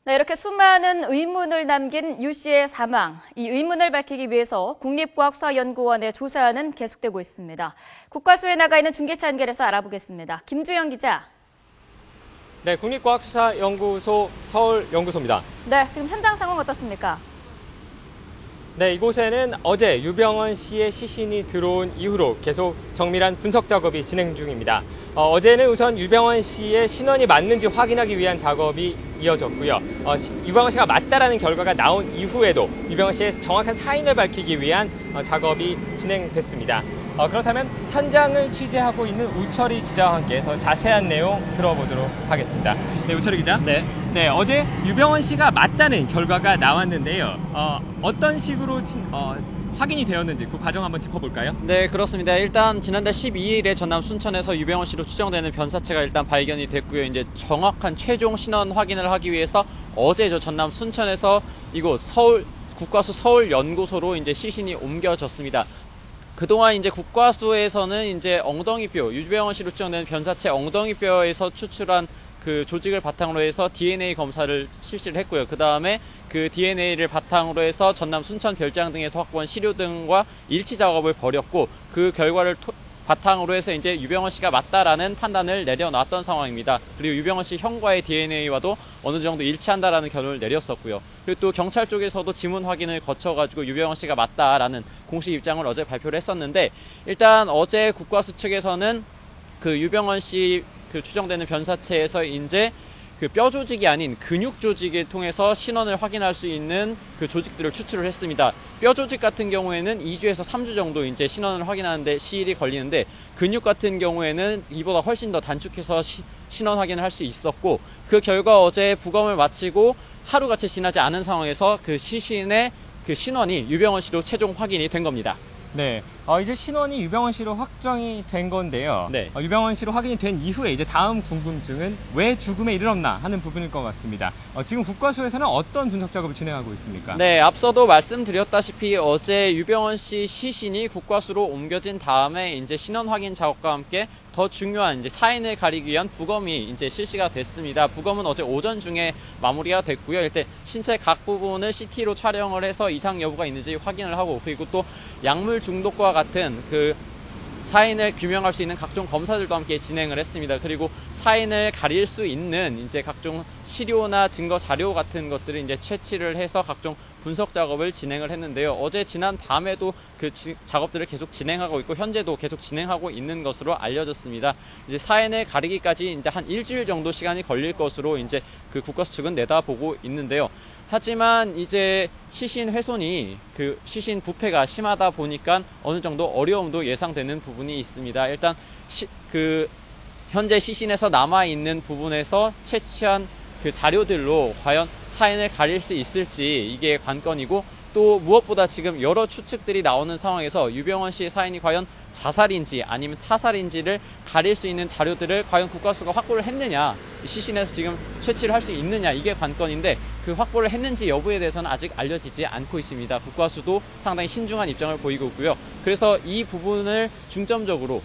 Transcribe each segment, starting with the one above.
네, 이렇게 수많은 의문을 남긴 유 씨의 사망. 이 의문을 밝히기 위해서 국립과학수사연구원의 조사는 계속되고 있습니다. 국과수에 나가 있는 중계차 연결해서 알아보겠습니다. 김주영 기자. 네, 국립과학수사연구소 서울연구소입니다. 네, 지금 현장 상황 어떻습니까? 네, 이곳에는 어제 유병헌 씨의 시신이 들어온 이후로 계속 정밀한 분석 작업이 진행 중입니다. 어제는 우선 유병헌 씨의 신원이 맞는지 확인하기 위한 작업이 이어졌고요. 유병헌 씨가 맞다라는 결과가 나온 이후에도 유병헌 씨의 정확한 사인을 밝히기 위한 작업이 진행됐습니다. 그렇다면 현장을 취재하고 있는 우철희 기자와 함께 더 자세한 내용 들어보도록 하겠습니다. 네, 우철희 기자. 네, 어제 유병헌 씨가 맞다는 결과가 나왔는데요. 어떤 식으로 확인이 되었는지 그 과정 한번 짚어볼까요? 네, 그렇습니다. 일단 지난달 12일에 전남 순천에서 유병헌 씨로 추정되는 변사체가 일단 발견이 됐고요. 이제 정확한 최종 신원 확인을 하기 위해서 어제 전남 순천에서 이곳 국과수 서울연구소로 이제 시신이 옮겨졌습니다. 그동안 이제 국과수에서는 이제 엉덩이뼈, 유병헌 씨로 추정되는 변사체 엉덩이뼈에서 추출한 그 조직을 바탕으로 해서 DNA 검사를 실시를 했고요. 그 다음에 그 DNA를 바탕으로 해서 전남 순천 별장 등에서 확보한 시료 등과 일치 작업을 벌였고, 그 결과를 바탕으로 해서 이제 유병헌 씨가 맞다라는 판단을 내려놨던 상황입니다. 그리고 유병헌 씨 형과의 DNA와도 어느 정도 일치한다라는 결론을 내렸었고요. 그리고 또 경찰 쪽에서도 지문 확인을 거쳐가지고 유병헌 씨가 맞다라는 공식 입장을 어제 발표를 했었는데, 일단 어제 국과수 측에서는 그 유병헌 씨 그 추정되는 변사체에서 이제 그 뼈 조직이 아닌 근육 조직을 통해서 신원을 확인할 수 있는 그 조직들을 추출을 했습니다. 뼈 조직 같은 경우에는 2주에서 3주 정도 이제 신원을 확인하는데 시일이 걸리는데, 근육 같은 경우에는 이보다 훨씬 더 단축해서 신원 확인을 할 수 있었고, 그 결과 어제 부검을 마치고 하루같이 지나지 않은 상황에서 그 시신의 그 신원이 유병헌 씨로 최종 확인이 된 겁니다. 네, 이제 신원이 유병헌 씨로 확정이 된 건데요. 네. 유병헌 씨로 확인이 된 이후에 이제 다음 궁금증은 왜 죽음에 이르렀나 하는 부분일 것 같습니다. 지금 국과수에서는 어떤 분석 작업을 진행하고 있습니까? 네, 앞서도 말씀드렸다시피 어제 유병헌 씨 시신이 국과수로 옮겨진 다음에 이제 신원 확인 작업과 함께 더 중요한 이제 사인을 가리기 위한 부검이 이제 실시가 됐습니다. 부검은 어제 오전 중에 마무리가 됐고요. 일단 신체 각 부분을 CT로 촬영을 해서 이상 여부가 있는지 확인을 하고, 그리고 또 약물 중독과 같은 그 사인을 규명할 수 있는 각종 검사들도 함께 진행을 했습니다. 그리고 사인을 가릴 수 있는 이제 각종 시료나 증거 자료 같은 것들을 이제 채취를 해서 각종 분석 작업을 진행을 했는데요. 어제 지난 밤에도 그 작업들을 계속 진행하고 있고, 현재도 계속 진행하고 있는 것으로 알려졌습니다. 이제 사인을 가리기까지 이제 한 일주일 정도 시간이 걸릴 것으로 이제 그 국과수 측은 내다보고 있는데요. 하지만 이제 시신 훼손이 그 시신 부패가 심하다 보니까 어느 정도 어려움도 예상되는 부분이 있습니다. 일단 그 현재 시신에서 남아 있는 부분에서 채취한 그 자료들로 과연 사인을 가릴 수 있을지 이게 관건이고, 또 무엇보다 지금 여러 추측들이 나오는 상황에서 유병헌 씨의 사인이 과연 자살인지 아니면 타살인지를 가릴 수 있는 자료들을 과연 국과수가 확보를 했느냐, 시신에서 지금 채취를 할 수 있느냐, 이게 관건인데 그 확보를 했는지 여부에 대해서는 아직 알려지지 않고 있습니다. 국과수도 상당히 신중한 입장을 보이고 있고요. 그래서 이 부분을 중점적으로,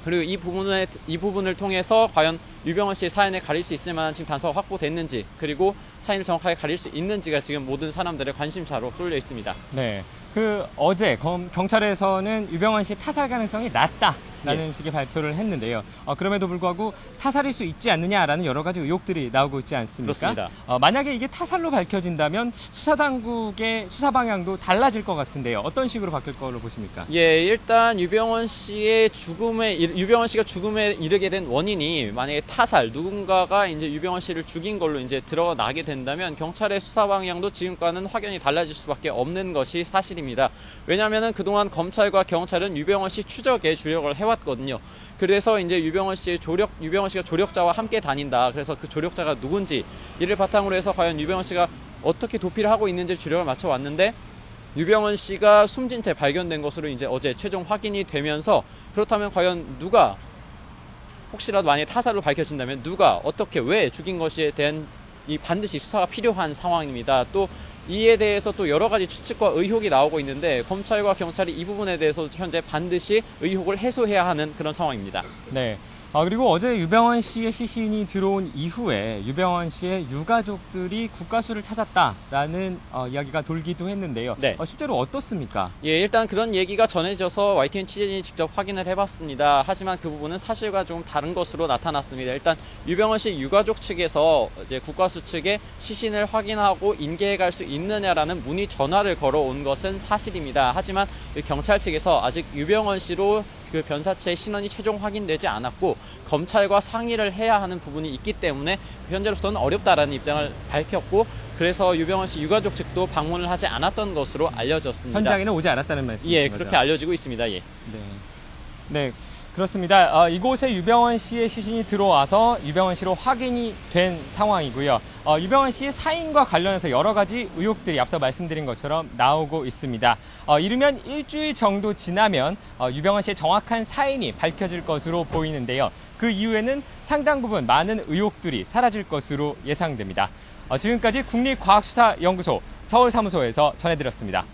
그리고 이 부분을 통해서 과연 유병헌 씨의 사인을 가릴 수 있을 만한 지금 단서가 확보됐는지, 그리고 사인을 정확하게 가릴 수 있는지가 지금 모든 사람들의 관심사로 쏠려 있습니다. 네, 어제 경찰에서는 유병헌 씨 타살 가능성이 낮다라는 식의 발표를 했는데요. 그럼에도 불구하고 타살일 수 있지 않느냐라는 여러 가지 의혹들이 나오고 있지 않습니까? 그렇습니다. 만약에 이게 타살로 밝혀진다면 수사당국의 수사 방향도 달라질 것 같은데요. 어떤 식으로 바뀔 거로 보십니까? 예, 일단 유병헌 씨가 죽음에 이르게 된 원인이 만약에 타살, 누군가가 이제 유병헌 씨를 죽인 걸로 이제 드러나게 된다면 경찰의 수사 방향도 지금과는 확연히 달라질 수밖에 없는 것이 사실입니다. 왜냐하면은 그동안 검찰과 경찰은 유병헌 씨 추적에 주력을 해왔거든요. 그래서 이제 유병헌 씨가 조력자와 함께 다닌다. 그래서 그 조력자가 누군지, 이를 바탕으로 해서 과연 유병헌 씨가 어떻게 도피를 하고 있는지 주력을 맞춰왔는데, 유병헌 씨가 숨진 채 발견된 것으로 이제 어제 최종 확인이 되면서, 그렇다면 과연 누가, 혹시라도 만약에 타살로 밝혀진다면 누가 어떻게 왜 죽인 것에 대한 이 반드시 수사가 필요한 상황입니다. 또 이에 대해서 또 여러 가지 추측과 의혹이 나오고 있는데, 검찰과 경찰이 이 부분에 대해서 현재 반드시 의혹을 해소해야 하는 그런 상황입니다. 네, 그리고 어제 유병헌 씨의 시신이 들어온 이후에 유병헌 씨의 유가족들이 국가수를 찾았다라는 이야기가 돌기도 했는데요. 네. 실제로 어떻습니까? 예, 일단 그런 얘기가 전해져서 YTN 취재진이 직접 확인을 해봤습니다. 하지만 그 부분은 사실과 좀 다른 것으로 나타났습니다. 일단 유병헌 씨 유가족 측에서 이제 국가수 측에 시신을 확인하고 인계해 갈 수 있느냐라는 문의 전화를 걸어온 것은 사실입니다. 하지만 경찰 측에서 아직 유병헌 씨로 그 변사체의 신원이 최종 확인되지 않았고 검찰과 상의를 해야 하는 부분이 있기 때문에 현재로서는 어렵다라는 입장을 밝혔고 그래서 유병헌 씨 유가족 측도 방문을 하지 않았던 것으로 알려졌습니다. 현장에는 오지 않았다는 말씀이신 예, 거죠? 그렇게 알려지고 있습니다. 예. 네, 그렇습니다. 이곳에 유병헌 씨의 시신이 들어와서 유병헌 씨로 확인이 된 상황이고요. 유병헌 씨의 사인과 관련해서 여러 가지 의혹들이 앞서 말씀드린 것처럼 나오고 있습니다. 이르면 일주일 정도 지나면 유병헌 씨의 정확한 사인이 밝혀질 것으로 보이는데요. 그 이후에는 상당 부분 많은 의혹들이 사라질 것으로 예상됩니다. 지금까지 국립과학수사연구소 서울사무소에서 전해드렸습니다.